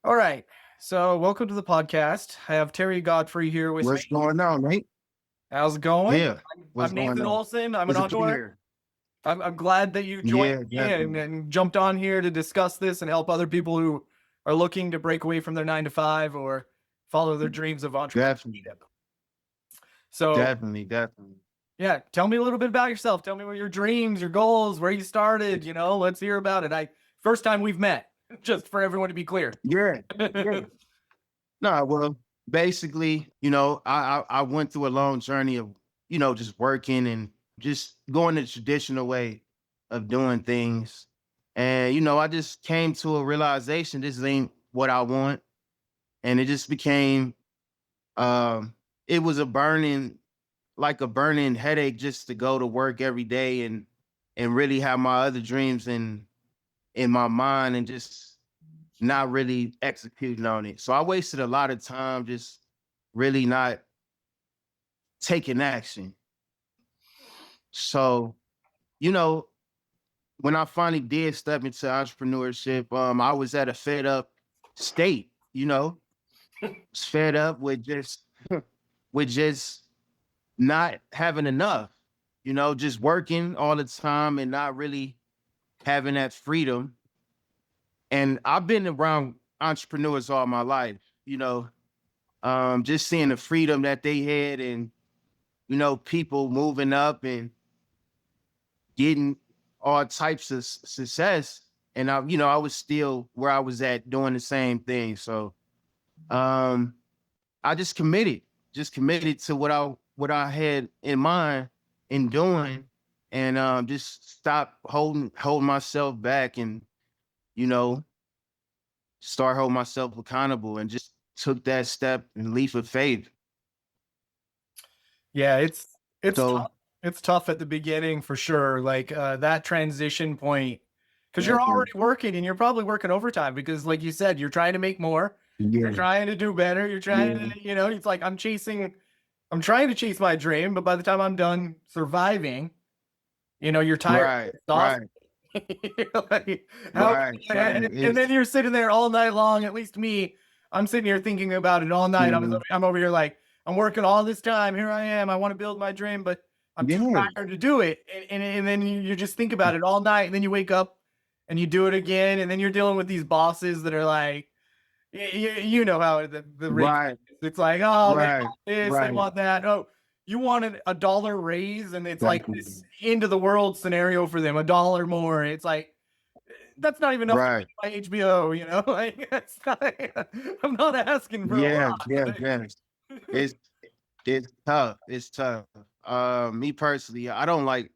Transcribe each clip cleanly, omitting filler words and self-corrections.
All right. So, welcome to the podcast. I have Terry Godfrey here with me. What's going on, mate? How's it going? Yeah, I'm what's going Nathan on? Olsen. I'm an It's a entrepreneur. pleasure. I'm glad that you joined Yeah, me and, definitely, and jumped on here to discuss this and help other people who are looking to break away from their 9 to 5 or follow their dreams of definitely, entrepreneurship. So, definitely. yeah, tell me a little bit about yourself. Tell me what your dreams, your goals, where you started. Let's hear about it. First time we've met, just for everyone to be clear. Yeah, yeah. No, well, basically, I went through a long journey of, just working and just going the traditional way of doing things. And, I just came to a realization this ain't what I want. And it just became um it was a burning headache just to go to work every day and really have my other dreams in my mind and just not really executing on it. So I wasted a lot of time just really not taking action. So, you know, when I finally did step into entrepreneurship, I was at a fed up state, was fed up with just with just not having enough, just working all the time and not really having that freedom. And I've been around entrepreneurs all my life, just seeing the freedom that they had and, people moving up and getting all types of success. And I was still where I was at doing the same thing. So um, I just committed to what I had in mind in doing and just stop holding myself back and, you know, start holding myself accountable and just took that step and leap of faith. Yeah, it's So tough. It's tough at the beginning for sure. Like that transition point, because you're definitely, already working and you're probably working overtime because, like you said, you're trying to make more, you're yeah, trying to do better, you're trying yeah, to, it's like I'm trying to chase my dream, but by the time I'm done surviving, you're tired, right, exhausted. right, You're like, how, right. and then you're sitting there all night long. At least me, I'm sitting here thinking about it all night. Mhm. I'm over here like I'm working all this time. Here I am. I want to build my dream, but I'm too Yeah, tired to do it. And then you just think about it all night, and then you wake up and you do it again, and then you're dealing with these bosses that are like, you know how the race right, is. It's like, oh, they right, want this, they right. want that. Oh, you wanted a dollar raise, and it's like this Definitely. end of the world scenario for them, a dollar more. It's like that's not even enough to Right. pay my HBO, Like that's not, I'm not asking for a Yeah, lot. yeah, yeah. It's it's tough. It's tough. Me personally, I don't like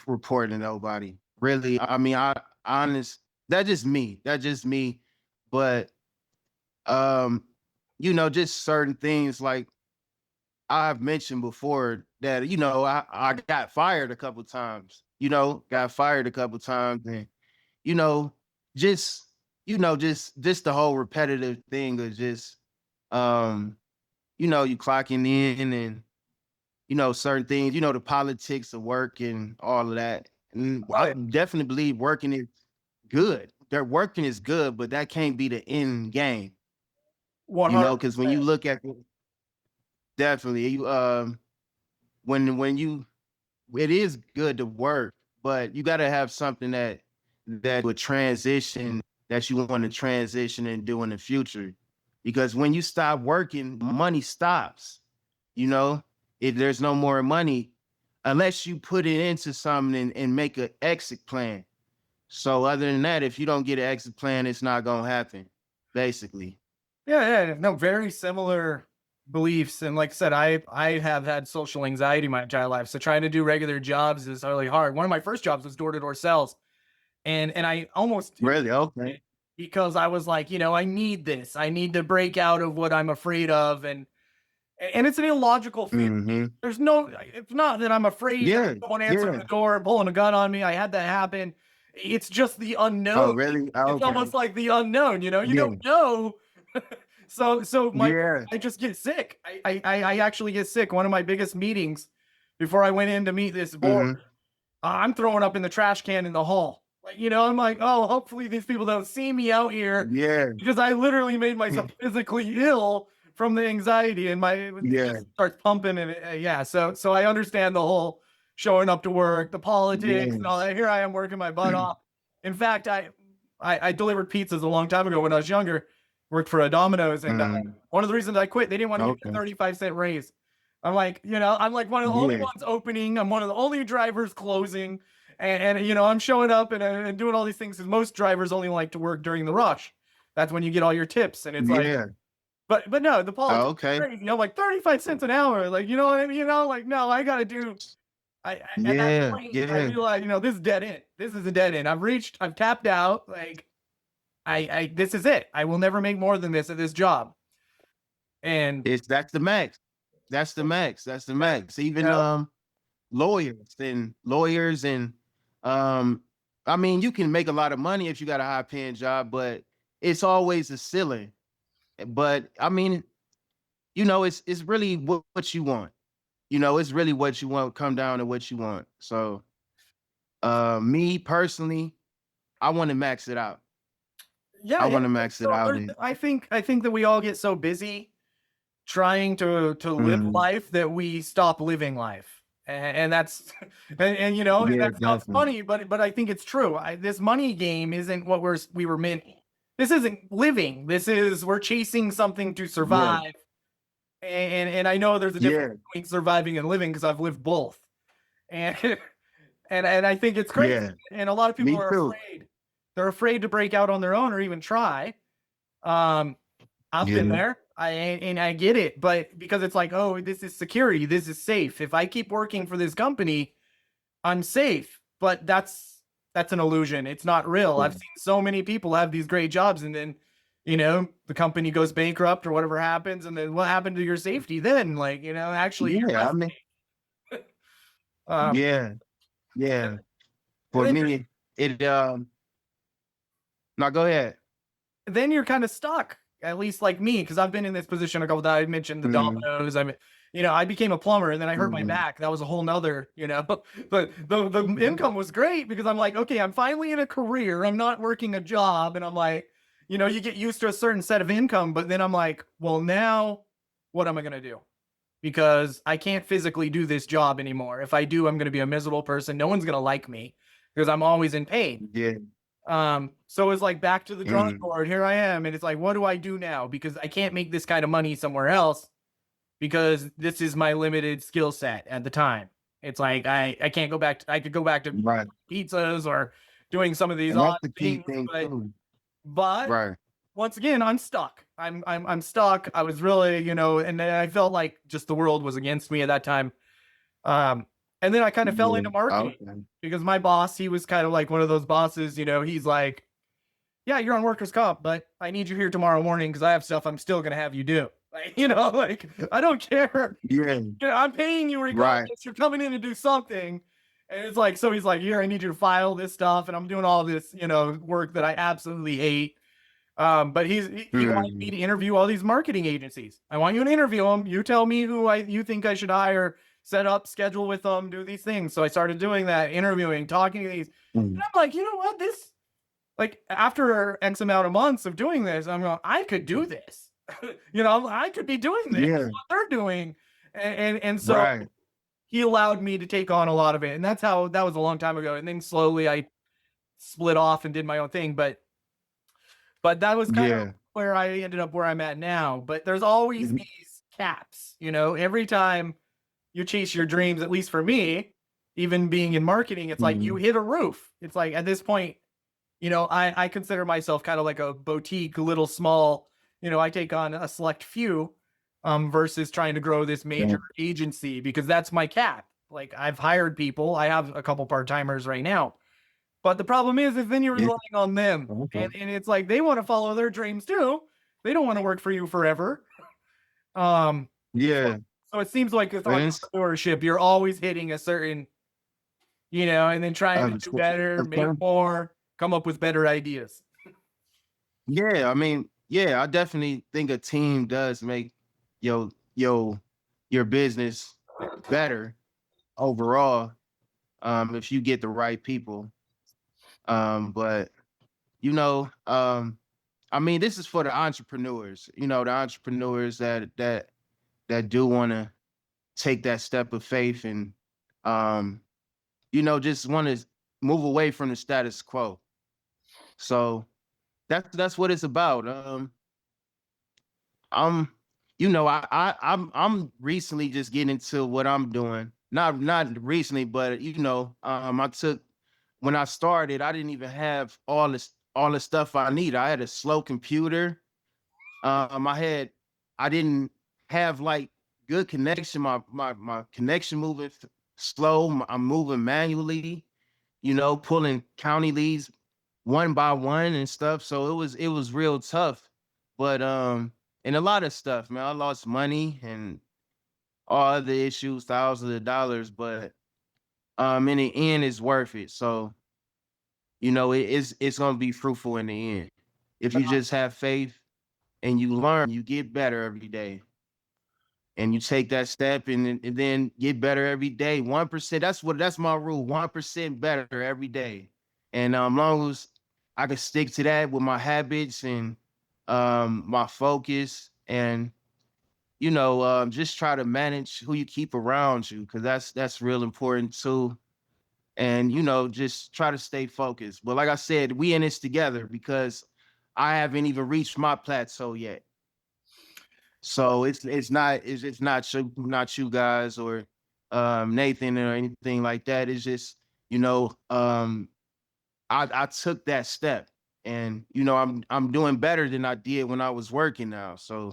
reporting to nobody. Really. I mean, I honest that's just me. That's just me. But um, just certain things like I've mentioned before that, I got fired a couple times, got fired a couple times and, you know, just, just the whole repetitive thing of just, um, you clocking in and, certain things, the politics of work and all of that. And Oh, I yeah. definitely believe working is good. Their working is good, but that can't be the end game, 100%. because when you look at definitely when you it is good to work, but you got to have something that would transition that you want to transition and do in the future. Because when you stop working, money stops. You know, if there's no more money, unless you put it into something and make an exit plan. So other than that, if you don't get an exit plan, it's not gonna happen. Basically. Yeah, no, very similar beliefs. And like I said, I have had social anxiety my entire life. So trying to do regular jobs is really hard. One of my first jobs was door-to-door sales. And I almost Really? Okay. because I was like, I need this. I need to break out of what I'm afraid of. And it's an illogical fear. Mm-hmm. It's not that I'm afraid of Yeah. someone answering Yeah. the door and pulling a gun on me. I had that happen. It's just the Oh, unknown. really? It's Okay. almost like the unknown, you Yeah. don't know. So Yeah. I just get sick. I actually get sick. One of my biggest meetings before I went in to meet this board, Mm-hmm. I'm throwing up in the trash can in the hall. Like, I'm like, oh, hopefully these people don't see me out here Yeah, because I literally made myself physically ill from the anxiety, and it yeah, just starts pumping, and yeah. So I understand the whole showing up to work, the politics, and all yes. that. Here I am working my butt off. In fact, I delivered pizzas a long time ago when I was younger. Worked for a Domino's, and Mm, one of the reasons I quit, they didn't want to give me a okay. 35-cent raise. I'm like one of the only Yeah, ones opening. I'm one of the only drivers closing, and I'm showing up and doing all these things because most drivers only like to work during the rush. That's when you get all your tips, and it's like, yeah. but no, the Oh, politics is okay. crazy. Like 35 cents an hour, like you know what I mean? Like no, I gotta do. At that Yeah, point, I yeah. realized, this is dead end. This is a dead end. I've tapped out. Like this is it. I will never make more than this at this job. And It's that's the max. That's the max. That's the max. you Even know, lawyers and um I mean you can make a lot of money if you got a high paying job, but it's always a ceiling. But I mean, it's really what you want. It's really what you want, come down to what you want. So me personally, I want to max it out. yeah, I yeah. want to max it So out and I think that we all get so busy trying to live mm, life that we stop living life. And that's and yeah, that sounds definitely. funny, but I think it's true. This money game isn't what we were meant. This isn't living. This is we're chasing something to Yeah, survive. And I know there's a difference yeah, between surviving and living because I've lived both. And and I think it's crazy. yeah. And a lot of people Me are too. afraid. They're afraid to break out on their own or even try. Um, I've been Yeah, there. I get it, but because it's like, oh, this is security, this is safe. If I keep working for this company, I'm safe. But that's an illusion. It's not real. I've yeah, seen so many people have these great jobs, and then the company goes bankrupt or whatever happens, and then what happened to your safety then? Like, actually you're yeah. less I mean, safe. Um, yeah, yeah. and For then me, it no, go ahead. you're kind of stuck, at least like me, because I've been in this position a couple times. I mentioned the Mm, dominoes. I became a plumber and then I hurt my mm, back. That was a whole nother, but the income was great because I'm like, okay, I'm finally in a career. I'm not working a job. And I'm like, you get used to a certain set of income, but then I'm like, well, now what am I going to do? Because I can't physically do this job anymore. If I do, I'm going to be a miserable person. No one's going to like me because I'm always in pain. yeah. So it's like back to the drawing Mm, board. Here I am, and it's like, what do I do now? Because I can't make this kind of money somewhere else because this is my limited skill set at the time. It's like I can't go back. I could go back to right. pizzas or doing some of these And that's odd the key things, thing but too. but Right. once again, I'm stuck. I'm stuck. I was really, and then I felt like just the world was against me at that time. Um, and then I kind of fell Yeah. into marketing Okay. because my boss, he was kind of like one of those bosses, he's like, yeah, you're on workers' comp, but I need you here tomorrow morning because I have stuff I'm still gonna have you do. Like, like I don't care. Yeah. I'm paying you Right. regardless. You're coming in to do something. And it's like, so he's like, here, I need you to file this stuff. And I'm doing all this, work that I absolutely hate. But he wanted me Mm, to interview all these marketing agencies. I want you to interview them. You tell me who you think I should hire, set up, schedule with them, do these things. So I started doing that, interviewing, talking to these. And mm, I'm like, you know what? This like after X amount of months of doing this, I'm going, I could do this. I could be doing this, yeah. what they're doing. And so Right. he allowed me to take on a lot of it. And that's how that was a long time ago. And then slowly I split off and did my own thing. But that was kind of Yeah. where I ended up where I'm at now. But there's always Mhm, these caps, every time you chase your dreams, at least for me, even being in marketing, it's like you mhm, hit a roof. It's like at this point, I consider myself kind of like a boutique, little small, I take on a select few versus trying to grow this yeah. major agency because that's my cap. Like I've hired people. I have a couple part-timers right now. But the problem is then you're Yeah. relying on them. Okay. And it's like they want to follow their dreams too. They don't want to work for you forever. Um so, Yeah. so it seems like with And it's entrepreneurship, you're always hitting a certain, and then trying to do better, make okay. more, come up with better ideas. Yeah, I mean, yeah, I definitely think a team does make your your your business better overall. If you get the right people. But you know, I mean, this is for the entrepreneurs, the entrepreneurs that do want to take that step of faith and um, just want to move away from the status quo. So that's what it's about. I'm I'm recently just getting into what I'm doing. Not recently, but I took when I started, I didn't even have all the stuff I need. I had a slow computer. I didn't have like good connection. My connection moving slow. I'm moving manually, pulling county leads one by one and stuff. So it was real tough. But and a lot of stuff, man. I lost money and all other issues, thousands of dollars, but in the end it's worth it. So, it's gonna be fruitful in the end. If you just have faith and you learn, you get better every day. And you take that step and then get better every day. 1%. That's my rule. 1% better every day. And long as I can stick to that with my habits and my focus and just try to manage who you keep around you because that's real important too. And just try to stay focused. But like I said, we in this together because I haven't even reached my plateau yet. So it's not you guys or Nathan or anything like that. It's just, I took that step and I'm doing better than I did when I was working now. So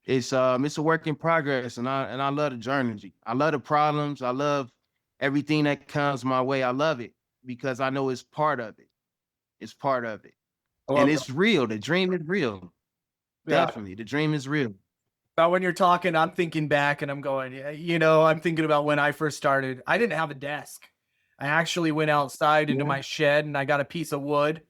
it's a work in progress and I love the journey. I love the problems. I love everything that comes my way. I love it because I know it's part of it. It's part of it. I And love that. it's real. The dream is real. Yeah. Definitely. The dream is real. But when you're talking, I'm thinking back and I'm going, yeah, I'm thinking about when I first started. I didn't have a desk. I actually went outside into Yeah. my shed and I got a piece of wood.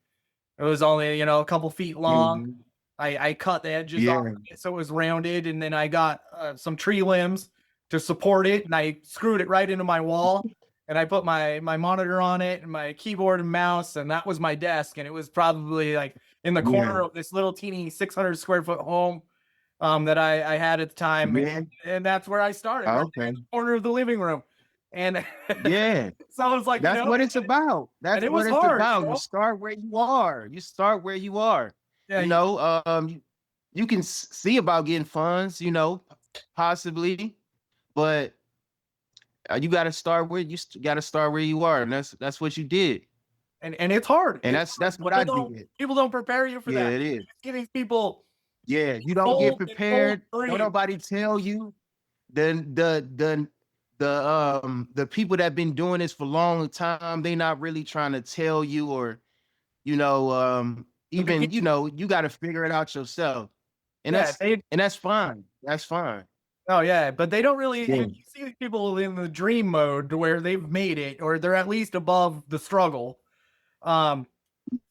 It was only, a couple feet long. Mhm. I cut the edges off Yeah. of it so it was rounded, and then I got some tree limbs to support it, and I screwed it right into my wall, and I put my monitor on it and my keyboard and mouse, and that was my desk, and it was probably like in the Yeah. corner of this little teeny 600 square foot home that I had at the time, Yeah. and that's where I started, right there in Okay. the corner of the living room, and Yeah. so I was like, That's what it's about. and That's it was what it's hard, about. You start where you are. You start where you are. yeah, You know, you can see about getting funds, possibly, but you got to start where got to start where you are, and that's what you did, and it's hard. and It's that's hard. what I did. People don't prepare you for Yeah, that. it is. Getting people Yeah, you don't get full prepared. Don't dream. nobody tell you. Then the people that been doing this for a long time, they not really trying to tell you or The even beginning, you got to figure it out yourself, and yeah, that's fine. That's fine. oh yeah, but they don't really. Yeah, You see people in the dream mode where they've made it, or they're at least above the struggle. Um,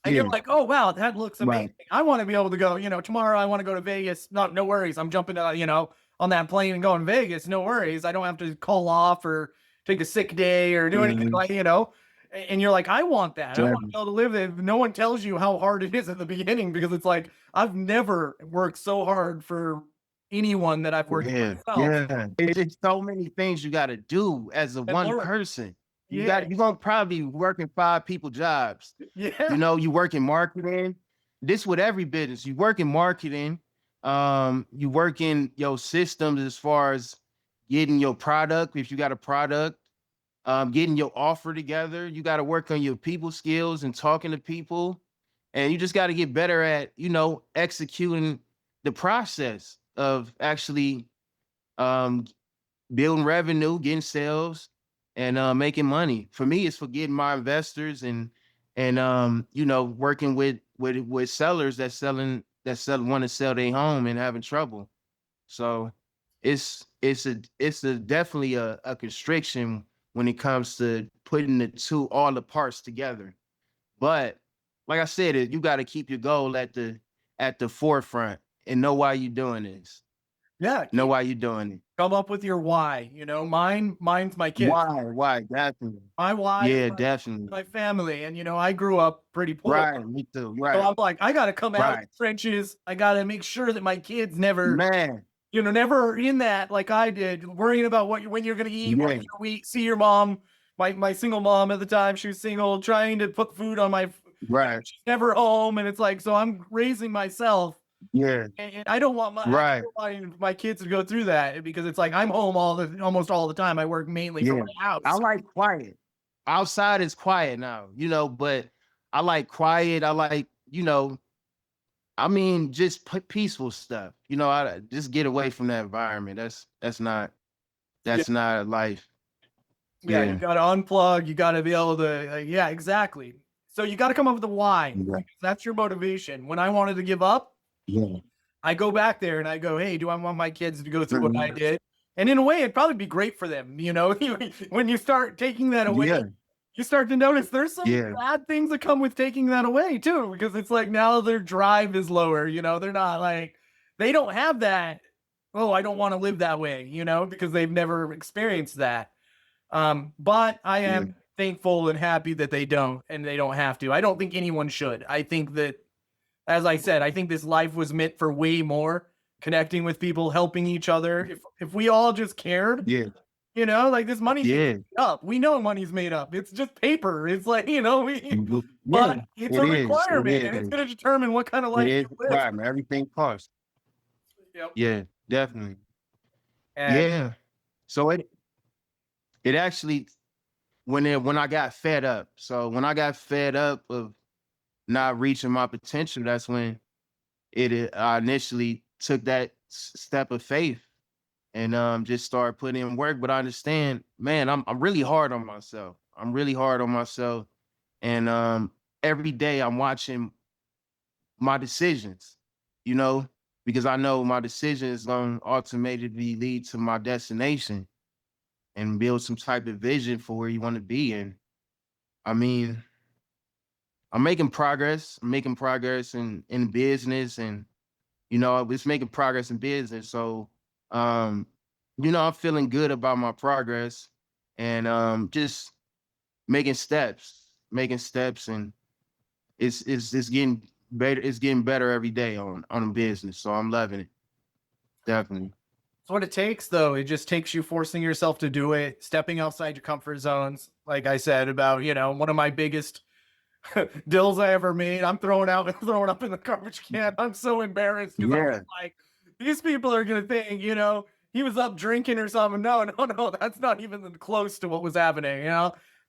and you're yeah, like, oh wow, that looks amazing. right. I want to be able to go. Tomorrow I want to go to Vegas. No worries. I'm jumping, on that plane and going to Vegas. No worries. I don't have to call off or take a sick day or do anything Mhm. like. And you're like, I want that. I want to Yeah, be able to live it. No one tells you how hard it is at the beginning because it's like I've never worked so hard for anyone that I've worked yeah, for myself yeah. It's just so many things you got to do as a and one learn. person. Yeah, You're gonna probably working 5 people jobs. yeah, You work in marketing. This with every business. You work in marketing. You work in your systems as far as getting your product. If you got a product, getting your offer together. You got to work on your people skills and talking to people. And you just got to get better at, executing the process of actually um, building revenue, getting sales, and making money. For me, it's for getting my investors and working with sellers that want to sell their home and having trouble. So it's a definitely a constriction when it comes to putting all the parts together. But like I said, you got to keep your goal at the forefront and know why you're doing this. Yeah, Know why you're doing it. come up with your why. You know, mine's my kids. Why? Why? Definitely. My why is Yeah, definitely. my family, and I grew up pretty poor. Right. Me too. So Right. I'm like, I got to come out of Right. the trenches. I got to make sure that my kids never, Man. never are in that like I did, worrying about when you're going to eat, what Yeah. you're gonna eat. See your mom, my single mom at the time, she was single, trying to put food on Right. she's never home, and it's like, so I'm raising myself, Yeah. and I don't want I Right. don't want my kids to go through that because it's like I'm home almost all the time. I work mainly from Yeah. my I house. like quiet. Outside is quiet now, but I like quiet. I like, I mean, just peaceful stuff. I just get away from that environment. That's not life. Yeah, you Yeah. got to unplug. You got to be able to, yeah, exactly. So you got to come up with a why. Yeah. Because that's your motivation. When I wanted to give up, Yeah. I go back there and I go, hey, do I want my kids to go through what I Mhm. did? And in a way, it'd probably be great for them. When you start taking that away, Yeah. you start to notice there's some Yeah. bad things that come with taking that away too, because it's like now their drive is lower. They're not like, they don't have that. Oh, I don't want to live that way, because they've never experienced that. But I Yeah. am thankful and happy that they don't, and they don't have to. I don't think anyone should. I think that, as I said, I think this life was meant for way more, connecting with people, helping each other. If we all just cared, Yeah. like this money's made Yeah. up. We know money's made up. It's just paper. It's like, Mhm. Yeah. but it's It a is. It requirement, and it's is. going to determine what kind of It life is you live. requirement. Everything costs. Yep. Yeah, definitely. And Yeah. So it actually when I got fed up. So when I got fed up of not reaching my potential, that's when I initially took that step of faith and just started putting in work. But I understand, man, I'm really hard on myself. I'm really hard on myself. And every day I'm watching my decisions, you know, because I know my decision is going to ultimately lead to my destination and build some type of vision for where you want to be. And I mean, I'm making progress. I'm making progress in business, and it's making progress in business. So, um, I'm feeling good about my progress, and just making steps, and it's getting better. It's getting better every day on business. So I'm loving it. Definitely. it's what it takes, though. It just takes you forcing yourself to do it, stepping outside your comfort zones. Like I said about, one of my biggest dills I ever made. I'm throwing out and throwing up in the garbage can. I'm so embarrassed because I was Yeah. like, these people are gonna think, he was up drinking or something. No, no, no, that's not even close to what was happening.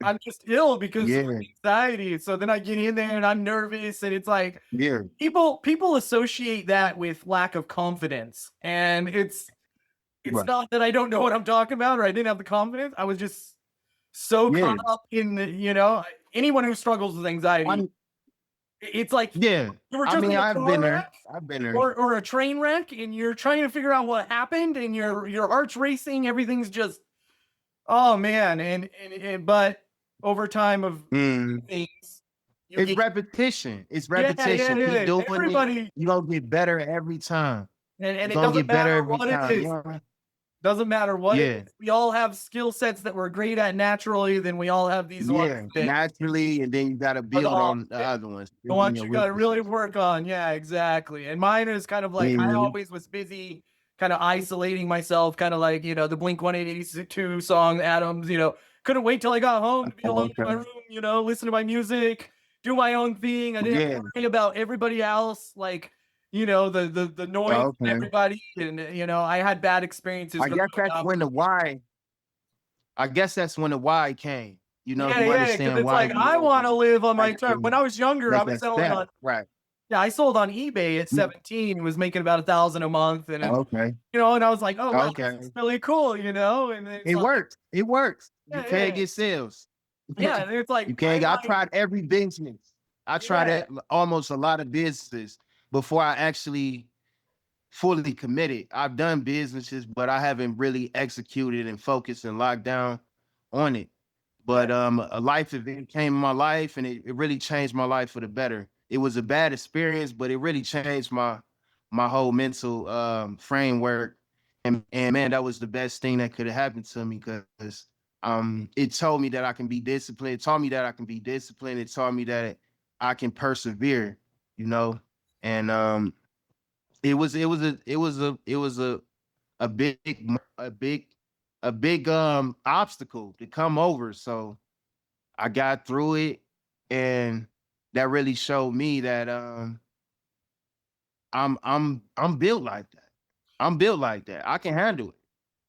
I'm just ill because of Yeah. anxiety. So then I get in there and I'm nervous, and it's like Yeah. people associate that with lack of confidence, and it's Right. not that I don't know what I'm talking about or I didn't have the confidence. I was just so Yeah. caught up in anyone who struggles with anxiety, I'm, it's like yeah. you were I just mean, in a I've car been there. wreck I've been there. or a train wreck, and you're trying to figure out what happened, and your heart's racing, everything's just, oh man, and but over time of Mm. things, you It's get, repetition. It's yeah, repetition. yeah, Keep yeah. doing it. Everybody, You're gonna get better every time. and You're it gonna doesn't get better matter every what it time. is. Doesn't matter what it Yeah. is. We all have skill sets that we're great at naturally. Then we all have these ones Yeah. that Naturally, and then you gotta are the build on the opposite. other ones. The Build on ones your you gotta really weaknesses. work on. Yeah, exactly. And mine is kind of like I Mhm. always was busy kind of isolating myself, kind of like, the Blink 182 song, Adams, couldn't wait till I got home to be alone in my Okay. room, listen to my music, do my own thing. I didn't Yeah. worry about everybody else, like, the noise and Okay. everybody. And, I had bad experiences I guess growing that's up. when the why. I guess that's when the why came. Yeah, You yeah, because understand it's why like you I want to live on my terms. When actually I was younger, I make was that selling step. on. Right. Yeah, I sold on eBay at Mm. 17, was making about 1,000 a month, and Okay. and I was like, oh wow, this is Okay. really cool, and then it's It like, works. It works. You yeah, can't yeah, get sales. yeah, and it's like You can't get, I tried every business. I tried yeah, almost a lot of businesses before I actually fully committed. I've done businesses, but I haven't really executed and focused and locked down on it. yeah, But a life event came in my life, and it really changed my life for the better. It was a bad experience, but it really changed my whole mental framework. and man, that was the best thing that could have happened to me because it told me that I can be disciplined. It taught me that I can be disciplined. It taught me that I can persevere, you know. And it was a big a big obstacle to come over. So I got through it, and that really showed me that I'm built like that. I'm built like that. I can handle it.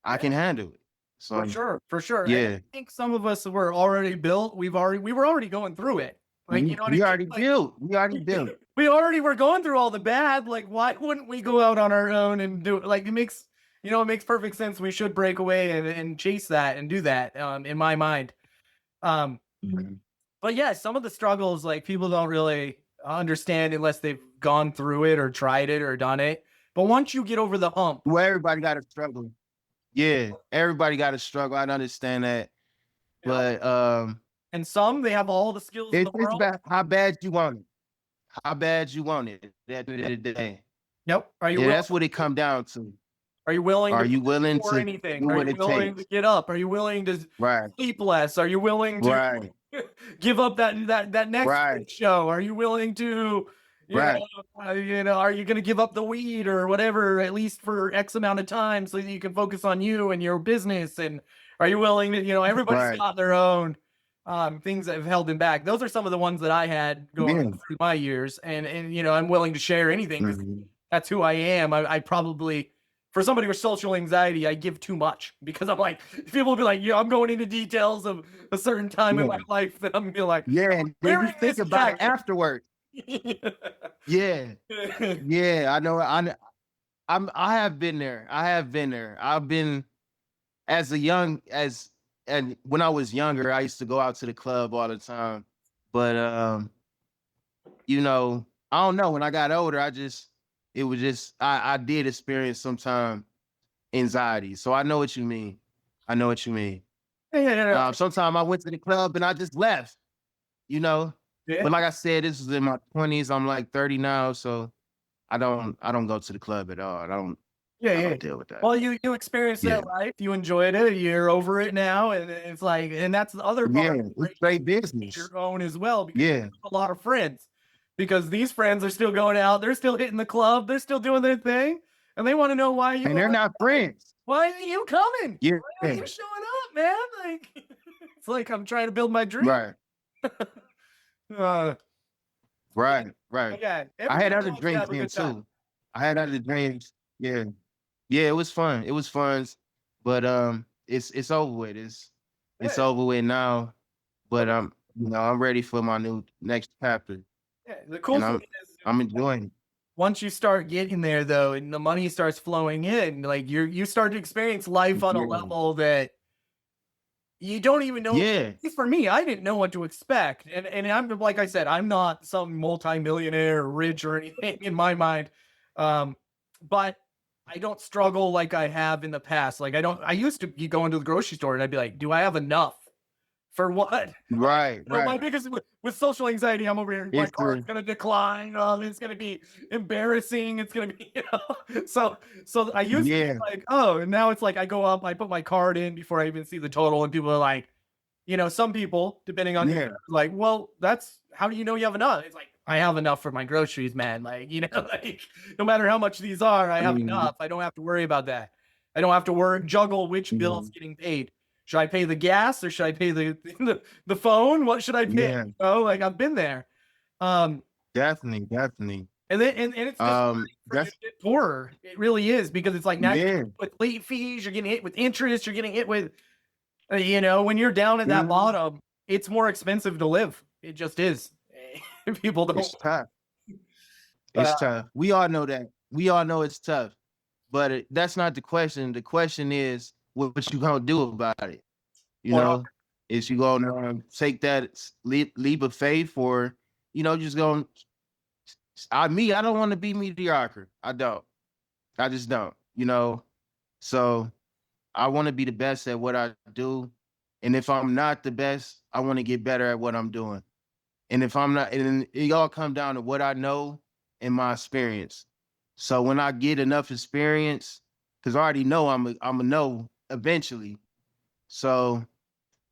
I Yeah, can handle it. for So sure, for sure. And I yeah, think some of us were already built. We were already going through it. Like, you know what I we mean? already Like, built. We already built. we already were going through all the bad. Like, why wouldn't we go out on our own and do it? Like, it makes, it makes perfect sense. We should break away and chase that and do that. In my mind. Um, Mhm. but yeah, some of the struggles, like, people don't really understand unless they've gone through it or tried it or done it. But once you get over the hump, Well, everybody got to struggle. Yeah, everybody got to struggle. I understand that, you know, but and some they have all the skills in the it's world. about how bad you want it. How bad you want it. At the end of the day, Yep. yeah, that's what it come down to. Are you willing Are to you put willing for to anything? do Are what you it willing to takes? get up? Are you willing to Right, sleep less? Are you willing to right, give up that right, Netflix show? Are you willing to, you know, right, are you going to give up the weed or whatever, at least for X amount of time, so that you can focus on you and your business? And are you willing to, everybody's right. got their own things that have held them back. Those are some of the ones that I had going Yeah. through my years, and I'm willing to share anything because Mhm. that's who I am. I probably, for somebody with social anxiety, I give too much because I'm like, people will be like, yeah, I'm going into details of a certain time in Yeah. my life that I'm gonna be like, Yeah, and then you wearing think this about it jacket. afterwards. Yeah, yeah, I know. I have been there. I have been there. I've been as a young as and when I was younger, I used to go out to the club all the time. But I don't know. When I got older, it was just I did experience sometime anxiety. So I know what you mean. I know what you mean. Yeah. Sometimes I went to the club and I just left, you know. Yeah. But like I said, this is in my 20s. I'm like 30 now, so I don't go to the club at all. Yeah, I yeah. don't deal with that. Well, you experienced Yeah. that life, you enjoyed it, you're over it now, and it's like, and that's the other part Yeah, of it's breaking great business. your own as well, because you Yeah. have a lot of friends, because these friends are still going out, they're still hitting the club, they're still doing their thing, and they want to know why you And they're aren't not coming. friends. Why aren't you coming? Yeah. Why aren't you showing up, man? Like, it's like I'm trying to build my dream. Right. Uh, Right. Right. Again, I had everybody other wants to dreams have a then good time. too. I had other dreams. Yeah. Yeah, it was fun. It was fun. But it's over with. It's Yeah, over with now. but But I'm ready for my new next chapter. yeah, the cool And thing is, I'm enjoying it. once you start getting there though, and the money starts flowing in, like you start to experience life on a Yeah. level that you don't even know. At Yeah. least for me, I didn't know what to expect. And I'm, like I said, I'm not some multimillionaire or rich or anything in my mind. But I don't struggle like I have in the past. Like, I used to be going to the grocery store and I'd be like, do I have enough? For what? Right. My Right. biggest with social anxiety, I'm over here. My It's car's the gonna decline. It's gonna be embarrassing. It's gonna be, So I used to be yeah. like, oh, and now it's like I go up, I put my card in before I even see the total, and people are like, some people, depending on Yeah. like, well, that's how do you know you have enough? It's like I have enough for my groceries, man. Like, like no matter how much these are, I have Mhm. enough. I don't have to worry about that. I don't have to worry juggle which bill's Mhm. getting paid. Should I pay the gas or should I pay the the phone? What should I pay? Yeah. Like I've been there. Um, Definitely. Definitely. and it's disheartening for you to That's get poorer. It really is because it's like now you're yeah. hit with late fees, you're getting hit with interest, you're getting hit with, when you're down at that Mhm. bottom, it's more expensive to live. It just is. People don't. It's tough. Uh, It's tough. We all know that. We all know it's tough. But that's not the question. The question is what you gonna do about it. You well, know, is you gonna take that leap of faith, or just gonna? I don't want to be mediocre. I don't. I just don't. So I want to be the best at what I do, and if I'm not the best, I want to get better at what I'm doing. And if I'm not, and it all come down to what I know and my experience. So when I get enough experience, because I already know I'm a know eventually. So,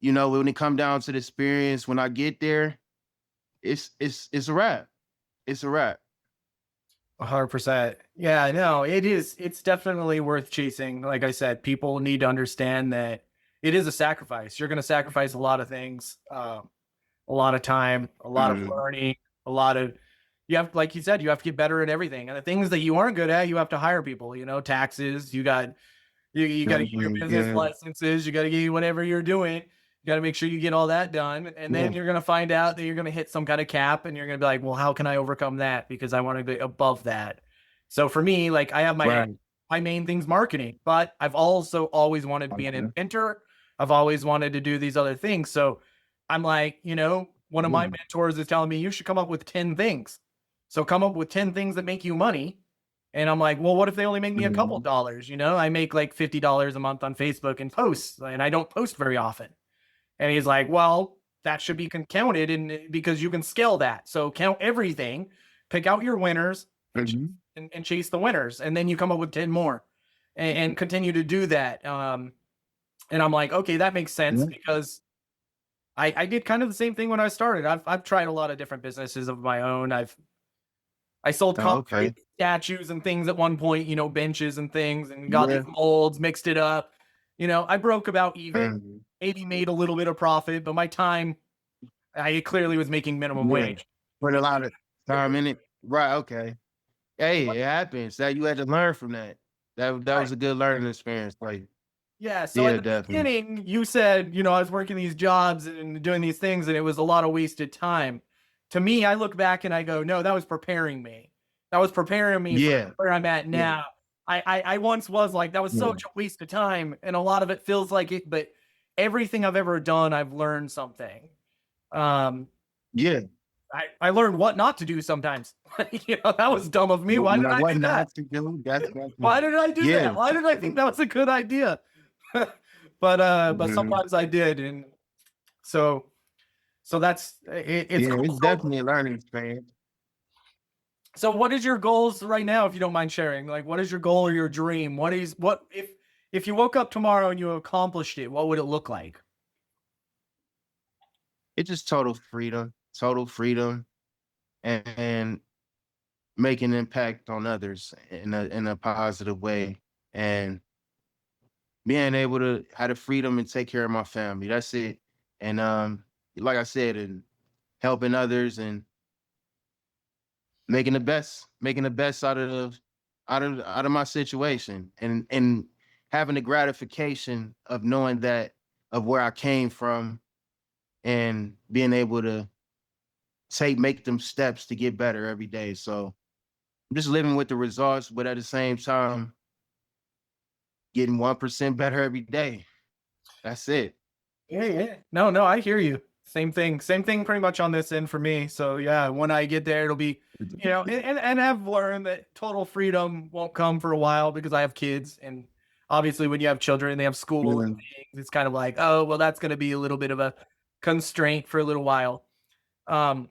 you know, when it come down to the experience, when I get there, it's a wrap. It's a wrap. 100%. Yeah, no, it is. It's definitely worth chasing. Like I said, people need to understand that it is a sacrifice. You're going to sacrifice a lot of things, a lot of time, a lot of Mhm. learning, a lot of, you have, like you said, you have to get better at everything. And the things that you aren't good at, you have to hire people, taxes, you got to get your Mhm. business Yeah. licenses. You got to get whatever you're doing. You got to make sure you get all that done. And Yeah. then you're going to find out that you're going to hit some kind of cap and you're going to be like, well, how can I overcome that? Because I want to be above that. So for me, like I have Right. my main thing's marketing, but I've also always wanted to be an Okay. inventor. I've always wanted to do these other things. So I'm like, one of my Yeah. mentors is telling me you should come up with 10 things. So come up with 10 things that make you money, and I'm like, well, what if they only make me a couple Mhm. dollars? I make like $50 a month on Facebook and posts, and I don't post very often. And he's like, well, that should be counted in because you can scale that. So count everything, pick out your winners, and Mhm. chase the winners, and then you come up with 10 more, and continue to do that. And I'm like, okay, that makes sense Yeah. because I did kind of the same thing when I started. I've tried a lot of different businesses of my own. I sold Oh, concrete okay. statues and things at one point, benches and things, and got these Yeah. molds, mixed it up. I broke about even, Mhm. maybe made a little bit of profit, but my time, I clearly was making minimum Yeah. wage. Put a lot of time in it. Right. Okay. Hey, it happens. That you had to learn from that. That Right. was a good learning experience. Like, Yeah. So at yeah, the definitely. beginning, you said, I was working these jobs and doing these things, and it was a lot of wasted time. To me, I look back and I go, no, that was preparing me. That was preparing me for Yeah. where I'm at Yeah. now. I once was like, that was Yeah. such a waste of time. And a lot of it feels like it, but everything I've ever done, I've learned something. Um, Yeah. I learned what not to do sometimes. That was dumb of me. Why did Now I what do that? not to do? That's Why did I do yeah. that? Why did I think that was a good idea? But Mhm. sometimes I did, and so that's it, it's Yeah, cool. it's definitely a learning experience. So what is your goals right now, if you don't mind sharing? Like, what is your goal or your dream? What if you woke up tomorrow and you accomplished it? What would it look like? It's just total freedom, and make an impact on others in a positive way, and being able to have the freedom and take care of my family. That's it. And like I said, and helping others and making the best out of my situation, and having the gratification of knowing that of where I came from, and being able to make them steps to get better every day. So I'm just living with the results, but at the same time, getting 1% better every day. That's it. Yeah, yeah. No, no, I hear you. Same thing. Same thing pretty much on this end for me. So yeah, when I get there, it'll be, and I've learned that total freedom won't come for a while because I have kids. And obviously when you have children, they have school and Yeah. things. It's kind of like, oh, well, that's going to be a little bit of a constraint for a little while. Um,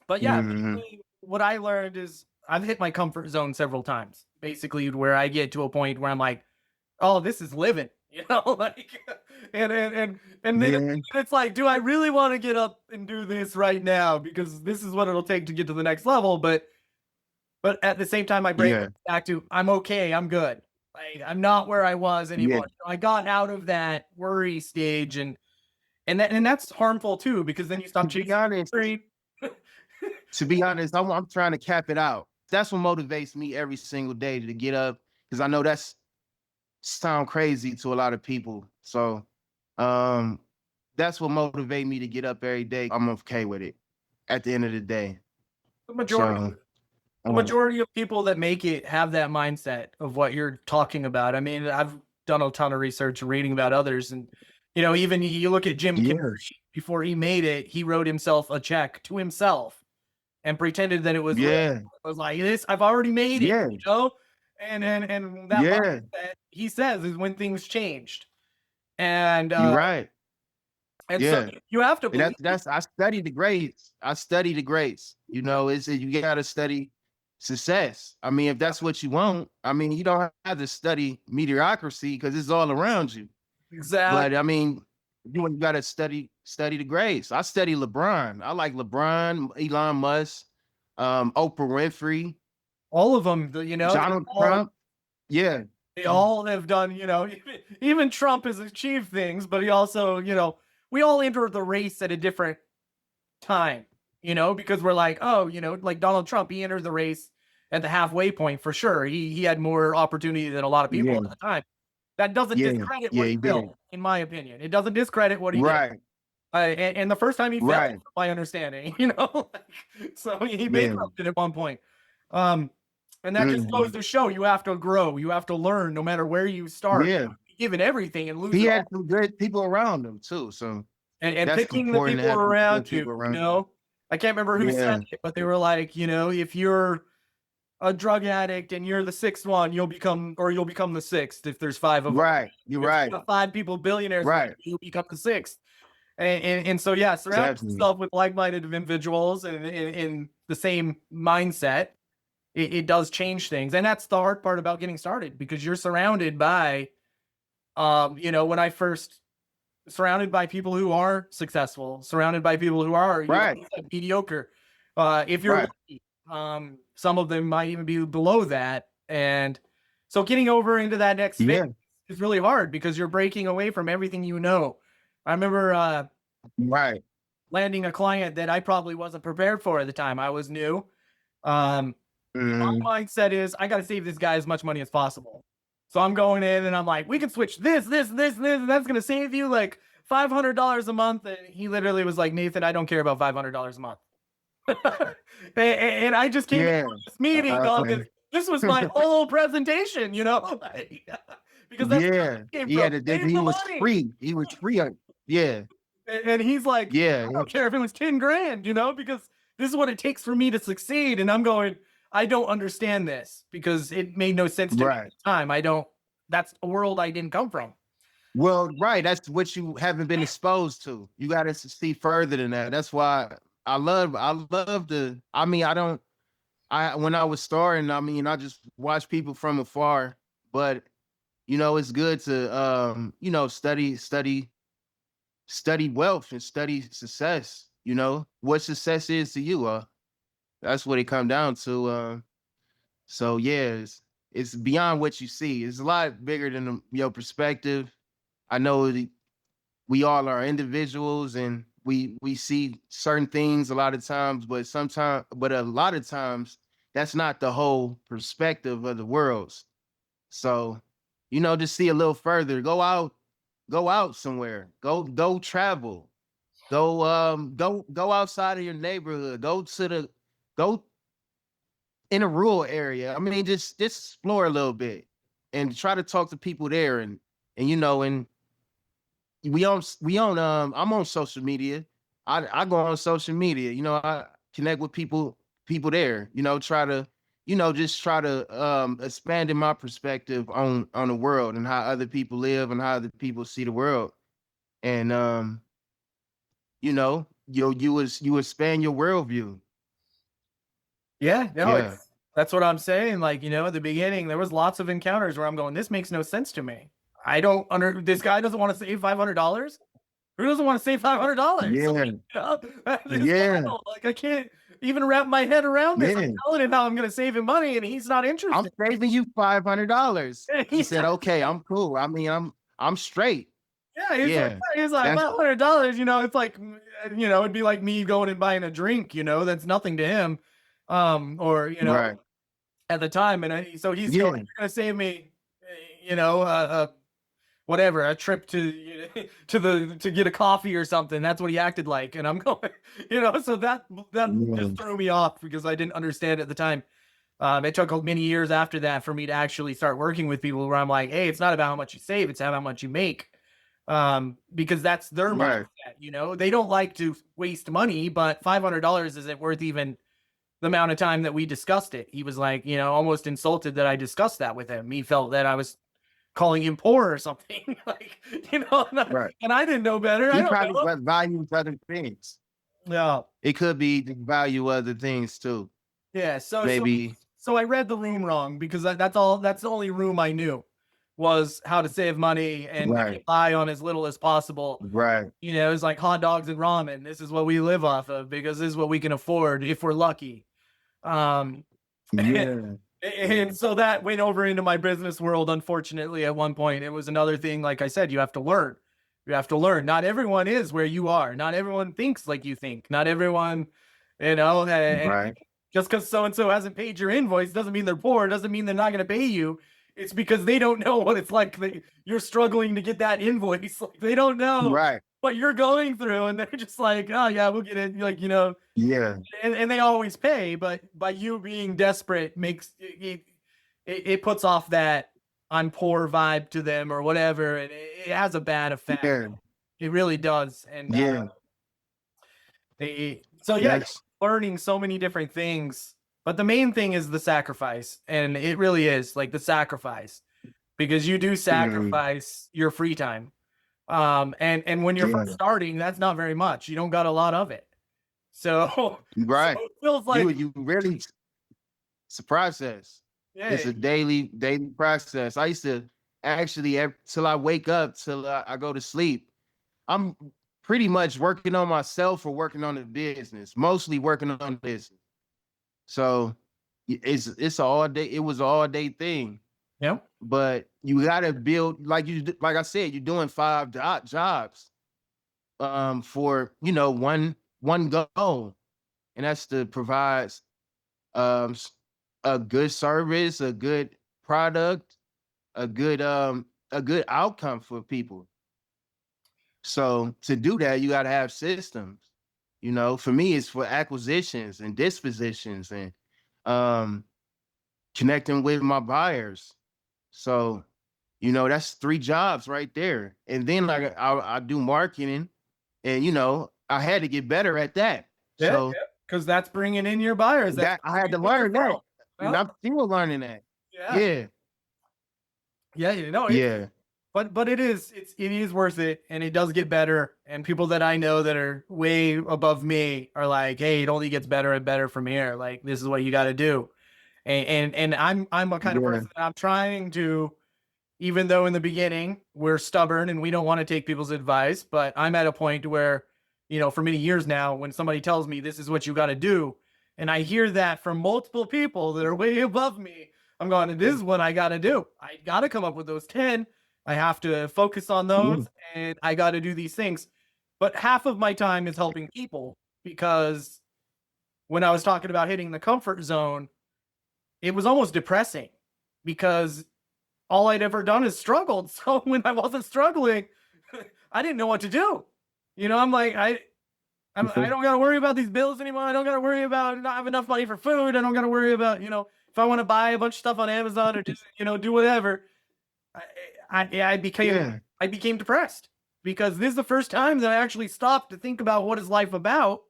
but yeah, Mhm. basically what I learned is I've hit my comfort zone several times, basically where I get to a point where I'm like, oh, this is living, like, and then Yeah. it's like, do I really want to get up and do this right now? Because this is what it'll take to get to the next level. But at the same time, my brain goes Yeah. back to, I'm okay, I'm good. Like, I'm not where I was Yeah. anymore. I got out of that worry stage, and that's harmful too, because then you To stop be chasing honest, your dream. I'm trying to cap it out. That's what motivates me every single day to get up, because I know that's sound crazy to a lot of people. So um that's what motivate me to get up every day. I'm okay with it at the end of the day. The majority So the um, majority of people that make it have that mindset of what you're talking about. I mean, I've done a ton of research and reading about others, and even you look at Jim Carrey. yeah. Before he made it, he wrote himself a check to himself and pretended that it was real. Yeah. I was like, this, I've already made it, Yeah. and that Yeah. mindset, he says, is when things changed. And You're right. so Yeah. you have to And believe. that's I study the grades. I study the grades. You know, it's you gotta study success. I mean, if that's what you want, I mean, you don't have to study mediocrity because it's all around you. But Exactly. I mean, you got to study the grades. I study LeBron. I like LeBron, Elon Musk, Oprah Winfrey, All of them, Donald Trump. Yeah, they all have done, even Trump has achieved things, but he also, we all enter the race at a different time, because we're like, oh, like Donald Trump, he entered the race at the halfway point for sure. He had more opportunity than a lot of people yeah, at the time. That doesn't yeah, discredit yeah. what he He did. built, in my opinion. It doesn't discredit what he did. Right, And the first time he failed, right. my understanding, so he Yeah, bankrupted at one point. Um, and that just goes mhm, to show you have to grow, you have to learn no matter where you start. yeah. Given everything and lose He it had all. some good people around him too, so And that's picking the important to people have some around good you, people around you. I can't remember who said Yeah, it, but they were like, if you're a drug addict and you're the sixth one, you'll become the sixth if there's five of them. right. You're If you right. got five people billionaires, Right. you become the sixth. And so yeah, surround Definitely. yourself with like-minded individuals and in the same mindset. It does change things, and that's the hard part about getting started because you're surrounded by, when I first surrounded by people who are successful, surrounded by people who are, Right. mediocre. If you're Right. lucky, some of them might even be below that, and so getting over into that next phase Yeah. is really hard because you're breaking away from everything you know. I remember Right. landing a client that I probably wasn't prepared for at the time. I was new. Um, Mhm. my mindset is I got to save this guy as much money as possible. So I'm going in and I'm like, we can switch this, and that's going to save you like $500 a month. And he literally was like, Nathan, I don't care about $500 a month. And I just came into Yeah. this meeting on Uh, this. This was my whole presentation, because that's where yeah. I came He from. had to, Save he the was money. free. He was free. Yeah. And he's like, Yeah. I don't care if it was 10 grand, because this is what it takes for me to succeed. And I'm going, I don't understand this because it made no sense to me at Right. the time. That's a world I didn't come from. Well, right. That's what you haven't been exposed to. You got to see further than that. That's why I love I mean, when I was starting, I mean, I just watch people from afar, but it's good to, study wealth and study success, what success is to you. That's what it come down to. So yeah, it's beyond what you see. It's a lot bigger than your perspective. I know we all are individuals and we see certain things a lot of times, but a lot of times that's not the whole perspective of the worlds. So, just see a little further. Go out somewhere. Go travel. Go outside of your neighborhood. Go in a rural area. I mean, just explore a little bit and try to talk to people there and I'm on social media. I go on social media, I connect with people there, just try to expand in my perspective on the world and how other people live and how other people see the world. And you expand your worldview. Yeah, no, Yeah. that's what I'm saying. Like, at the beginning, there was lots of encounters where I'm going, this makes no sense to me. I don't this guy doesn't want to save $500. Who doesn't want to save $500? Yeah. That is Yeah. wild. Like, I can't even wrap my head around this. I'm Yeah. telling him how I'm going to save him money, and he's not I'm interested. saving you $500. He said, Yeah, okay, I'm cool. I mean, I'm straight. yeah, Yeah. he's like That's $500. It's like, it'd be like me going and buying a drink. That's nothing to him. Or right. at the time, and so he's going, Yeah. you're going to save me, whatever, a trip to to get a coffee or something. That's what he acted like, and I'm going, so that Yeah. just threw me off because I didn't understand at the time. It took many years after that for me to actually start working with people where I'm like, hey, it's not about how much you save, it's how much you make. Because that's their Right. mindset. They don't like to waste money, but $500 isn't worth even the amount of time that we discussed it. He was like, almost insulted that I discussed that with him. He felt that I was calling him poor or something. Like, Right. and I didn't know better. I He don't probably know. values other things. Yeah. It could be to value other things too. Yeah. So Maybe. So I read the room wrong because that's the only room I knew was how to save money and Right. get by on as little as possible. Right. You know, it's like hot dogs and ramen. This is what we live off of because this is what we can afford if we're lucky. Um, Yeah. and so that went over into my business world. Unfortunately, at one point, it was another thing. Like I said, you have to learn. You have to learn. Not everyone is where you are. Not everyone thinks like you think. Not everyone, you know, and Right. just because so and so hasn't paid your invoice doesn't mean they're poor. Doesn't mean they're not going to pay you. It's because they don't know what it's like. You're struggling to get that invoice. Like they don't know Right. what you're going through, and they're just like, "Oh yeah, we'll get it." Like Yeah. and they always pay, but by you being desperate makes it puts off that I'm poor vibe to them or whatever, and it has a bad effect. Yeah. It really does, and Yeah. so yeah, That's learning so many different things, but the main thing is the sacrifice, and it really is like the sacrifice because you do mm, sacrifice your free time, and when you're yeah. first starting, that's not very much. You don't got a lot of it, so so Right. it feels You like you really it's a process. yeah, It's a daily process. I used to actually till I wake up till I go to sleep. I'm pretty much working on myself or working on the business. Mostly working on business. So it's a all day. It was an all day thing. yep. But you gotta build like I said, you're doing five jobs for one goal, and that's to provide um s- a good service, a good product, a good outcome for people. So to do that, you got to have systems. For me, it's for acquisitions and dispositions and um connecting with my buyers. So that's three jobs right there. And then like I do marketing, and I had to get better at that. Yeah, So yeah, because that's bringing in your buyers. That's that I had to your learn that, referral. and Yep. I'm still learning that. Yeah. Yeah, Yeah, you know, yeah, but it is worth it, and it does get better. And people that I know that are way above me are like, "Hey, it only gets better and better from here. Like this is what you got to do." And I'm a kind of yeah, person that I'm trying to, even though in the beginning we're stubborn and we don't want to take people's advice, but I'm at a point where, for many years now, when somebody tells me this is what you got to do, and I hear that from multiple people that are way above me, I'm going, this is what I got to do. I got to come up with those 10. I have to focus on yeah. those and I got to do these things. But half of my time is helping people because when I was talking about hitting the comfort zone, it was almost depressing because all I'd ever done is struggled. So when I wasn't struggling, I didn't know what to do. I'm like, I don't got to worry about these bills anymore. I don't got to worry about not having enough money for food. I don't got to worry about, if I want to buy a bunch of stuff on Amazon or just, do whatever. I, I became, Yeah. I became depressed because this is the first time that I actually stopped to think about what is life about.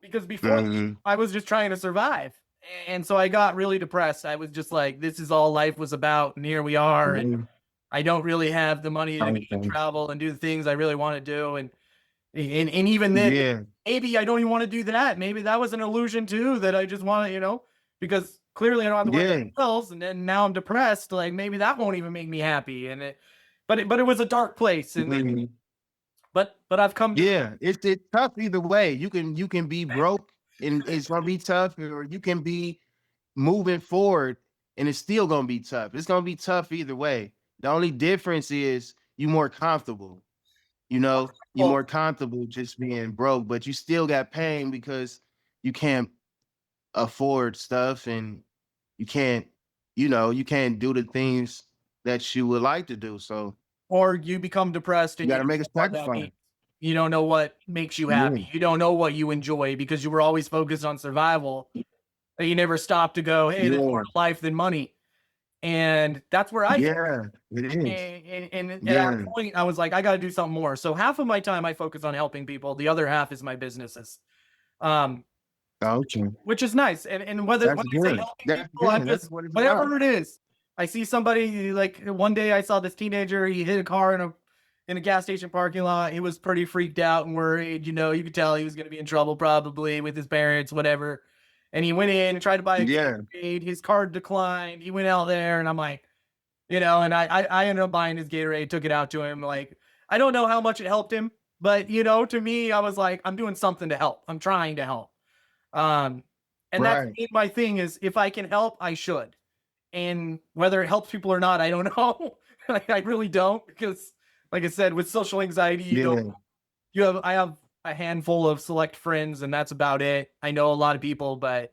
Because before Mhm. I was just trying to survive. And so I got really depressed. I was just like, this is all life was about. And here we are. And Mhm. I don't really have the money to Okay. travel and do the things I really want to do. And even then, Yeah. maybe I don't even want to do that. Maybe that was an illusion too, that I just want to, because clearly I don't have to worry about Yeah. bills. And then now I'm depressed. Like maybe that won't even make me happy. But it was a dark place. Mhm. But I've come to, Yeah. It's tough either way. You can be broke and it's gonna be tough, or you can be moving forward and it's still gonna be tough. It's gonna be tough either way. The only difference is you more comfortable. You're well, more comfortable just being broke, but you still got pain because you can't afford stuff, and you can't do the things that you would like to do. So or you become depressed you and you got to don't make a know what that sacrifice. means. You don't know what makes you Yeah. happy. You don't know what you enjoy because you were always focused on survival. That you never stopped to go, hey, there's more Yeah. to life than money. And that's where I hit. Yeah. It is. And at that Yeah. point, I was like, I got to do something more. So half of my time I focus on helping people. The other half is my businesses, um, Okay. which is nice. And whether That's when I say good. helping That's people, I'm good. That's just what it's about. whatever it is. I see somebody like one day I saw this teenager. He hit a car in a gas station parking lot. He was pretty freaked out and worried. You could tell he was going to be in trouble probably with his parents, whatever. And he went in and tried to buy a Yeah. Gatorade. His card declined. He went out there, and I'm like, and I ended up buying his Gatorade, took it out to him. Like, I don't know how much it helped him, but to me, I was like, I'm doing something to help. I'm trying to help. Um, and that's Right. my thing is, if I can help, I should. And whether it helps people or not, I don't know. Like, I really don't, because, like I said, with social anxiety, Yeah. I have a handful of select friends, and that's about it. I know a lot of people, but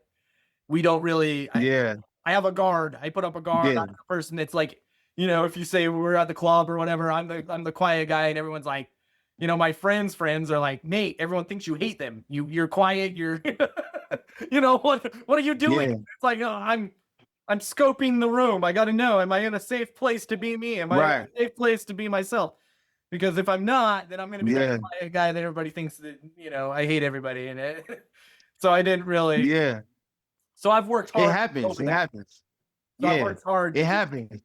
we don't really. Yeah. I have a guard. I put up a guard. I'm Yeah. the person that's like, if you say we're at the club or whatever, I'm the quiet guy, and everyone's like, my friends are like, Nate, everyone thinks you hate them. You're quiet. You're, what are you doing? Yeah. It's like, oh, I'm scoping the room. I got to know, am I in a safe place to be me? Am I in Right. a safe place to be myself? Because if I'm not, then I'm going to be that Yeah. quiet guy that everybody thinks that, I hate everybody in it. So I didn't really. Yeah. So I've worked It hard happens. over It that. happens. So I've Yeah. worked hard It to happens.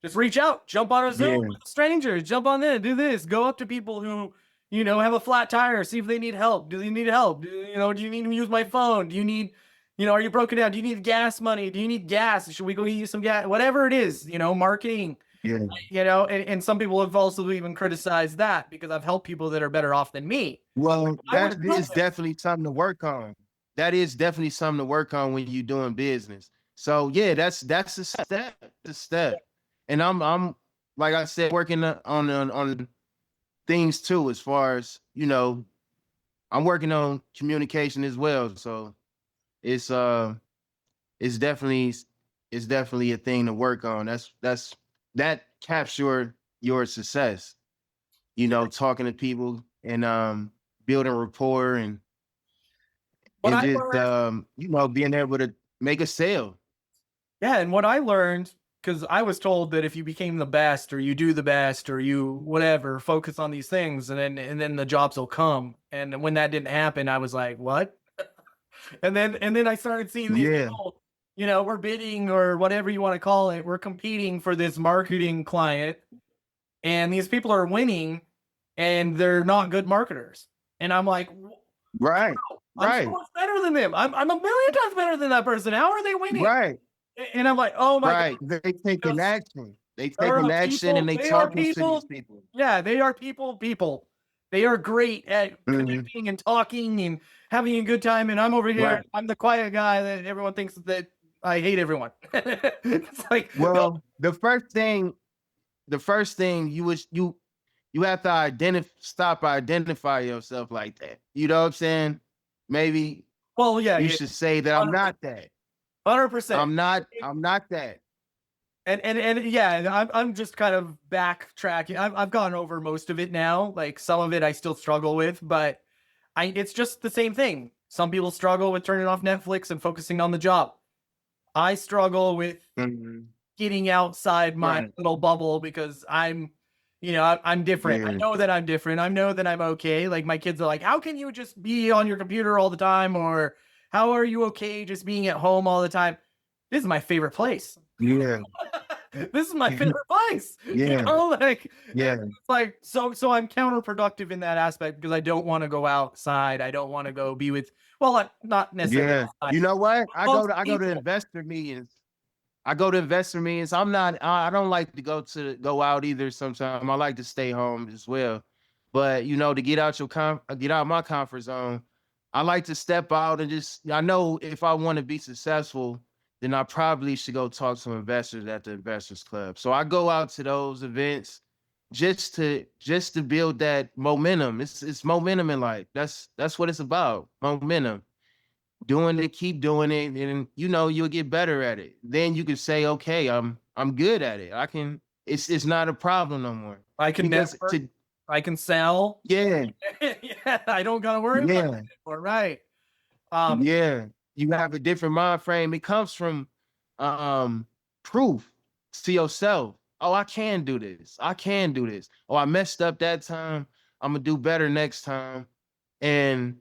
just reach out, jump on a Zoom Yeah. with strangers, jump on there, do this, go up to people who, have a flat tire, see if they need help. Do they need help? Do you need to use my phone? Do you need, are you broken down? Do you need gas money? Do you need gas? Should we go get you some gas? Whatever it is, marketing, Yeah. and some people have also even criticized that because I've helped people that are better off than me. Well, I would that love is it. definitely something to work on. That is definitely something to work on when you're doing business. So yeah, that's a step. A step. And I'm like I said, working on things too, as far as I'm working on communication as well. So it's it's definitely it's definitely a thing to work on. That caps your success. Talking to people and building rapport What and I just learned being able to make a sale. Yeah, and what I learned, because I was told that if you became the best, or you do the best, or you whatever, focus on these things, and then the jobs will come. And when that didn't happen, I was like, what? And then I started seeing these Yeah. people, we're bidding or whatever you want to call it, we're competing for this marketing client, and these people are winning, and they're not good marketers. And I'm like, Right. I'm so Right. much better than them. I'm a million times better than that person. How are they winning? Right. And I'm like, oh my God. Right. They taking action. They There taking are action and people, they they are talking to these people. people. Yeah, they are people. They are great at Mhm. connecting and talking and having a good time. And I'm over here, Right. I'm the quiet guy that everyone thinks that I hate everyone. It's like, no, Well, the first thing you have to identify yourself like that. You know what I'm saying? Maybe well, yeah, you yeah, should say that I'm not that. 100%. I'm not that. And yeah, I'm just kind of backtracking. I've gone over most of it now. Like, some of it I still struggle with, but it's just the same thing. Some people struggle with turning off Netflix and focusing on the job. I struggle with Mhm. getting outside my Right. little bubble because I'm different. I Yeah. know that I'm different. I know that I'm okay. Like, my kids are like, how can you just be on your computer all the time? Or how are you okay just being at home all the time? This is my favorite place. Yeah. This is my favorite place. Yeah. Like, Yeah. it's like, so I'm counterproductive in that aspect because I don't want to go outside. I don't want to go be with, well, not necessarily Yeah. outside. You know what? I go Most to I go to people. investor meetings. I go to investor meetings. I don't like to go out either sometimes. I like to stay home as well. But to get out my comfort zone, I like to step out and I know if I want to be successful, then I probably should go talk to investors at the investors club. So I go out to those events just to build that momentum. It's momentum in life. That's what it's about. Momentum. Doing it, keep doing it, and you'll get better at it. Then you can say, okay, I'm good at it. I can. It's not a problem no more. I can Because network. I can sell. yeah, Yeah, I don't gotta worry about yeah, it anymore, right? Um, yeah, you have a different mind frame. It comes from um proof to yourself. Oh, I can do this. I can do this. Oh, I messed up that time. I'm gonna do better next time. And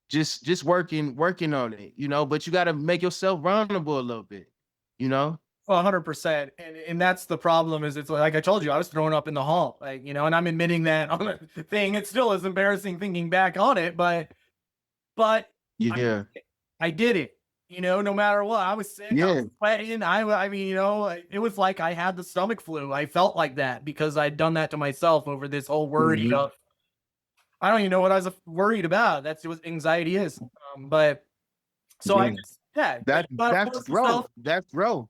just working on it, but you got to make yourself vulnerable a little bit, you know 100%. And that's the problem. Is it's like I told you, I was thrown up in the hall, like, and I'm admitting that on the thing. It still is embarrassing thinking back on it, but I, yeah, I did it. No matter what, I was sick, I Yeah. was sweating. I mean, it was like I had the stomach flu. I felt like that because I'd done that to myself over this whole worry Mhm. of, I don't even know what I was worried about. That's what anxiety is. But so I Yeah. just, yeah, you That gotta that's force yourself. growth. That's growth.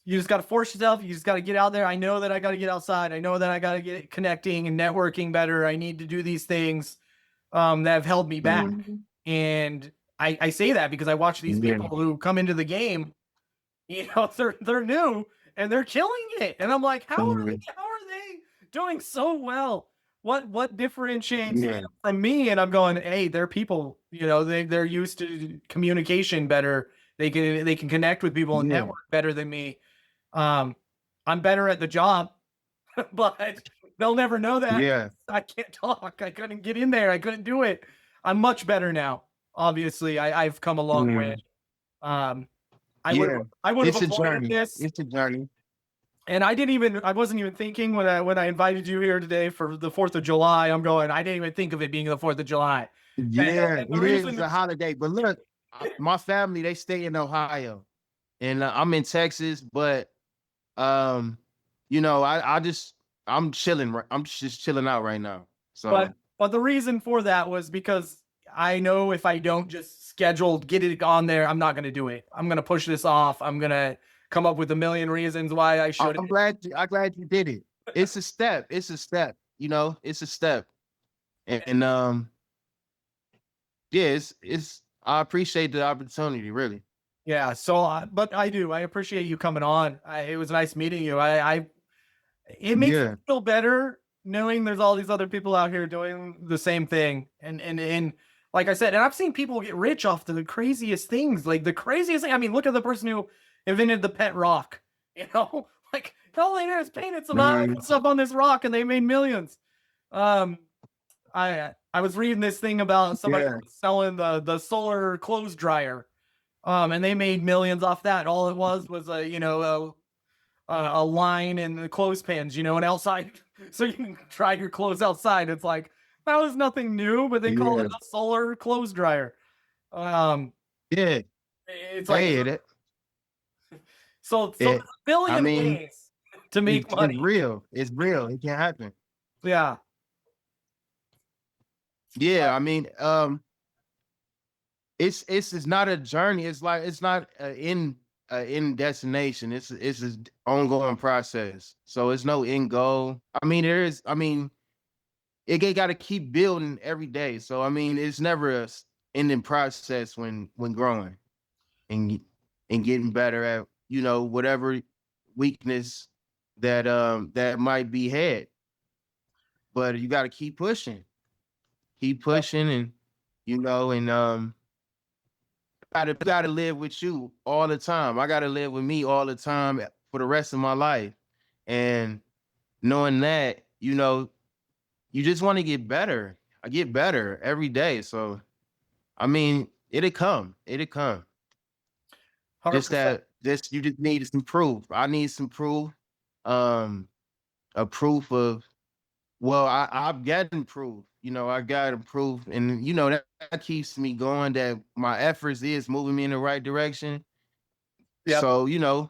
You just gotta force yourself. You just gotta get out there. I know that I gotta get outside. I know that I gotta get connecting and networking better. I need to do these things that have held me back. Mhm. And I say that because I watch these Yeah. people who come into the game, they're new and they're killing it. And I'm like, Mhm. how are they doing so well? What differentiates them Yeah. from me? And I'm going, hey, they're people, they're used to communication better. They can connect with people and Yeah. network better than me. Um, I'm better at the job, but they'll never know that. Yeah. I can't talk. I couldn't get in there. I couldn't do it. I'm much better now. Obviously, I've come a long way. Mhm. Um, I would Yeah. I would have It's a avoided journey. this, It's a journey. and I wasn't even thinking when I invited you here today for the 4th of July. I'm going. I didn't even think of it being the 4th of July, Yeah, and the it is reason, a holiday. But look, my family, they stay in Ohio and I'm in Texas, but um, I'm chilling. I'm just chilling out right now. but So but the reason for that was because I know if I don't just get it on there, I'm not going to do it. I'm going to push this off. I'm going to come up with a million reasons why I should. I'm glad you did it. It's a step. It's a step. It's a step. And yeah, it's I appreciate the opportunity, really. Yeah. So, but I do. I appreciate you coming on. It was nice meeting you. It makes me Yeah. feel better knowing there's all these other people out here doing the same thing. And like I said, and I've seen people get rich off the craziest things. Like the craziest thing. I mean, look at the person who invented the pet rock. You know, like all they did is painted some Mhm. stuff on this rock and they made millions. Um, I was reading this thing about somebody Yeah. selling the solar clothes dryer. And they made millions off that. All it was a line in the clothespins, and outside, so you can dry your clothes outside. It's like that was nothing new, but they call it Yeah. a solar clothes dryer. Um, Yeah. it's like Hey, it, so there's it a I billion mean, ways to make it's money. real. It's real. It can happen. Yeah, Yeah, I mean, it's not a journey. It's like it's not a in destination. It's an ongoing process. So it's no end goal. I mean, there is. I mean, it got to keep building every day. So I mean, it's never a ending process when growing and and getting better at whatever weakness that might be had. But you got to keep pushing, and and gotta live with you all the time. I gotta live with me all the time for the rest of my life. And knowing that, you just want to get better. I get better every day. So I mean, it'll come. It'll come. 100%. Just you just need some proof. I need some proof. Um, a proof of I've gotten proof. I got proof, and that keeps me going. That my efforts is moving me in the right direction. Yep. So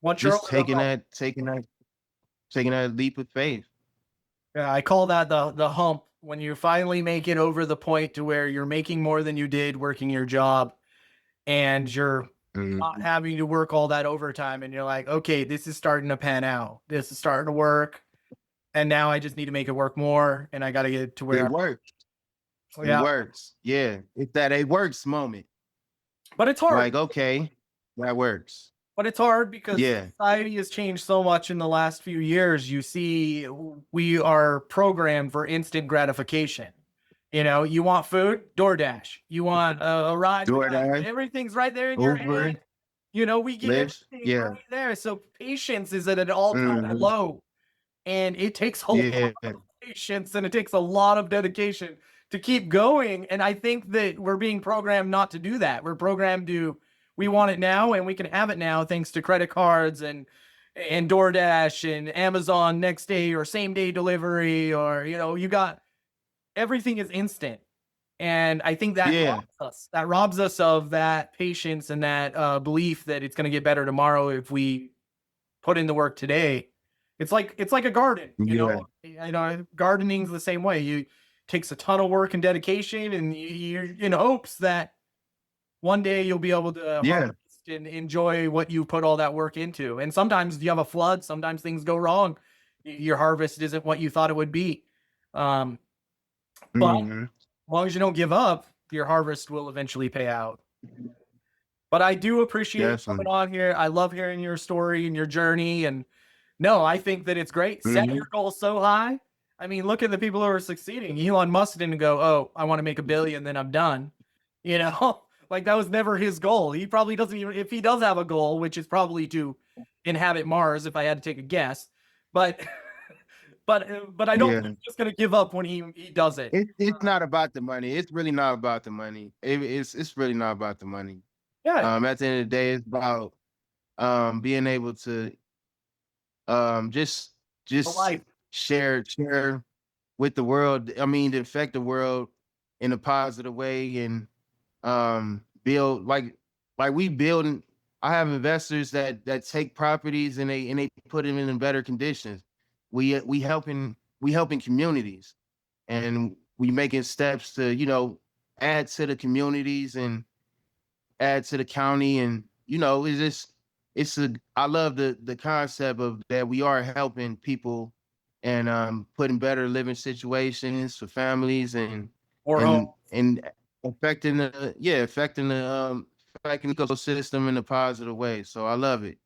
Once you're just over the hump. taking that leap of faith. Yeah, I call that the hump when you finally make it over the point to where you're making more than you did working your job and you're not Mhm. having to work all that overtime and you're like, okay, this is starting to pan out. This is starting to work. And now I just need to make it work more. And I got to get to It where works. It yeah, works. Yeah, it's that it works moment. but it's hard. Like, okay, that works. But it's hard because Yeah. society has changed so much in the last few years. You see, we are programmed for instant gratification. You want food, DoorDash. You want a ride, DoorDash, everything's right there in your Uber, hand. We get Lyft. everything Yeah. right there. So patience is at an all-time Mhm. low. And it takes a lot Yeah. of patience and it takes a lot of dedication to keep going. And I think that we're being programmed not to do that. We're programmed to, we want it now and we can have it now thanks to credit cards and DoorDash and Amazon next day or same day delivery, or you got everything is instant. And I think that Yeah. robs us. That robs us of that patience and that belief that it's going to get better tomorrow if we put in the work today. It's like a garden, you Yeah. know. Gardening's the same way. You takes a ton of work and dedication, and you're in hopes that one day you'll be able to Yeah. harvest and enjoy what you put all that work into. And sometimes you have a flood. Sometimes things go wrong. Your harvest isn't what you thought it would be. Um, but Mhm. as long as you don't give up, your harvest will eventually pay out. But I do appreciate you coming Definitely. on here. I love hearing your story and your journey. And no, I think that it's great. Set your Mhm. goals so high. I mean, look at the people who are succeeding. Elon Musk didn't go, "Oh, I want to make a billion, then I'm done." You know, like that was never his goal. He probably doesn't even, if he does have a goal, which is probably to inhabit Mars, if I had to take a guess. But, but I don't think Yeah. he's just gonna give up when he does it. It's not about the money. It's really not about the money. It's really not about the money. Yeah, At the end of the day, it's about being able to just the just life. share with the world. I mean, to affect the world in a positive way and build like we building. I have investors that take properties and they put them in better conditions. We helping communities and we making steps to add to the communities and add to the county and it's just it's a I love the concept of that we are helping people and putting better living situations for families Or home. and affecting the ecosystem in a positive way. So I love it.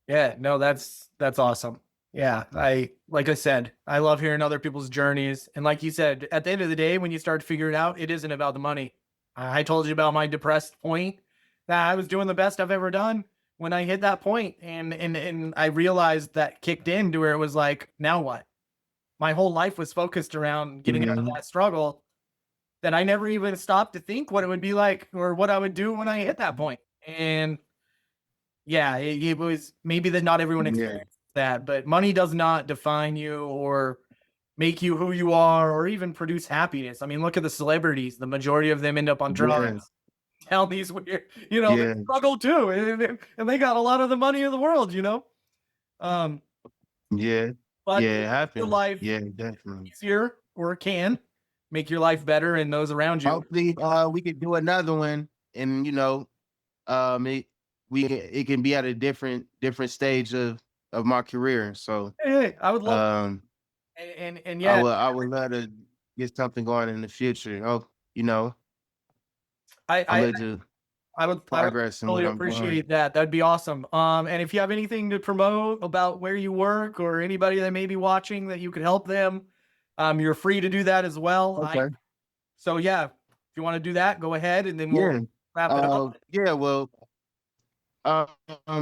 Yeah, no, that's awesome. Yeah, I like I said, I love hearing other people's journeys. And like you said, at the end of the day, when you start to figure it out, it isn't about the money. I told you about my depressed point that I was doing the best I've ever done when I hit that point, and I realized that kicked in to where it was like, now what? My whole life was focused around getting out of Mhm. that struggle that I never even stopped to think what it would be like or what I would do when I hit that point. And yeah, it was maybe that not everyone Yeah. experiences that, but money does not define you or make you who you are or even produce happiness. I mean, look at the celebrities. The majority of them end up on Yeah. drugs, tell these weird, they Yeah. struggle too. And they got a lot of the money in the world. Um, Yeah. but Yeah. it It makes your happens. life Yeah, definitely. easier, or it can make your life better and those around you. Hopefully, we could do another one, and it it can be at a different stage of my career. So, Hey, I would love um, and I yeah, would I would love to get something going in the future. Oh, I I'm I ready to I would progress in totally what I'm doing. appreciate that. That'd be awesome. And if you have anything to promote about where you work or anybody that may be watching that you could help them, you're free to do that as well. Okay. So yeah, if you want to do that, go ahead and then we'll Yeah. wrap it up. Yeah. Well,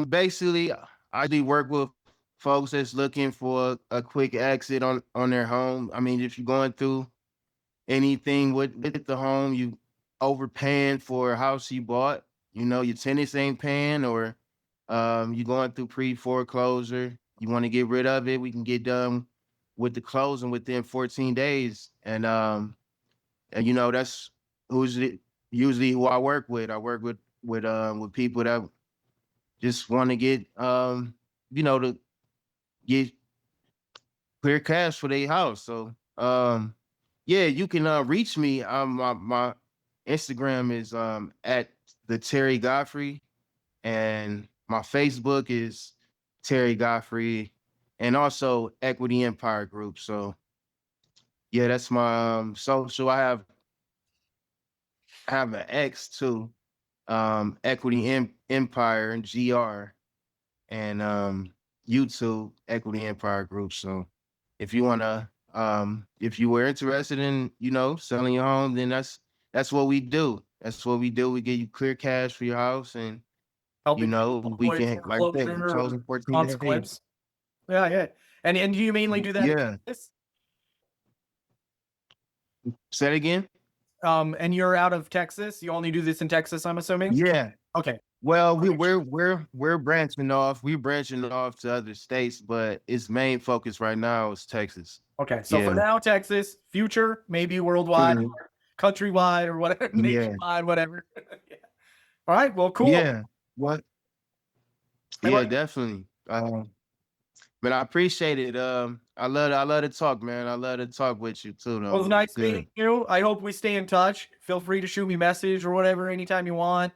basically, I do work with folks that's looking for a quick exit on their home. I mean, if you're going through anything with the home, you overpaying for a house you bought, your tenants ain't paying, or you going through pre-foreclosure, you want to get rid of it, we can get done with the closing within 14 days. And that's who's usually who I work with. I work with people that just want to get to get clear cash for their house. So yeah, you can reach me. My Instagram is at the Terry Godfrey, and my Facebook is Terry Godfrey, and also Equity Empire Group. So yeah, that's my social. I have an X too, Empire and GR, and YouTube Equity Empire Group. So if you were interested in, selling your home, then that's what we do. That's what we do. We give you clear cash for your house, and Helping people we avoid can, like I said, foreclosure close or in 14 days. consequence. Yeah, yeah. And do you mainly do that in Yeah. Texas? Say it again. And you're out of Texas. You only do this in Texas, I'm assuming. Yeah. Okay. Well, I'll make sure. we're branching off. We're branching off to other states, but its main focus right now is Texas. Okay, so for Yeah. now, Texas, future, maybe worldwide, Mhm. countrywide, or whatever, Yeah. nationwide, whatever. Yeah. All right, well, cool. Yeah. What? Hey, Yeah, buddy, definitely. But I appreciate it. I love to talk, man. I love to talk with you too, it though. was It was nice meeting good. you. I hope we stay in touch. Feel free to shoot me a message or whatever anytime you want.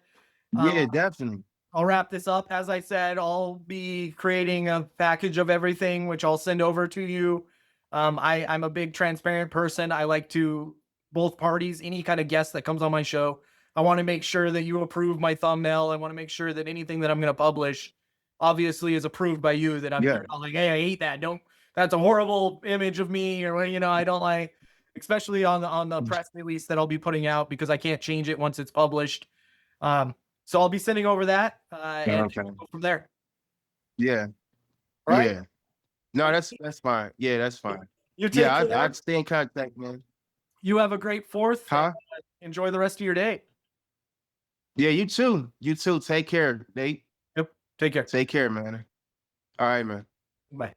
Yeah, Um, definitely. I'll wrap this up. As I said, I'll be creating a package of everything, which I'll send over to you. I'm a big transparent person. I like to both parties, any kind of guest that comes on my show. I want to make sure that you approve my thumbnail. I want to make sure that anything that I'm going to publish obviously is approved by you. That Yeah. you're not like, hey, I hate that. Don't. That's a horrible image of me, or I don't like, especially on the press release that I'll be putting out because I can't change it once it's published. Um, so I'll be sending over that, and Okay. we'll go from there. Yeah. All right. Yeah. No, that's fine. Yeah, that's fine. You Yeah, take I'd care. stay in contact, man. You have a great fourth, and Huh? enjoy the rest of your day. Yeah, you too. You too. Take care, Nate. Yep. Take care. Take care, man. All right, man. Bye.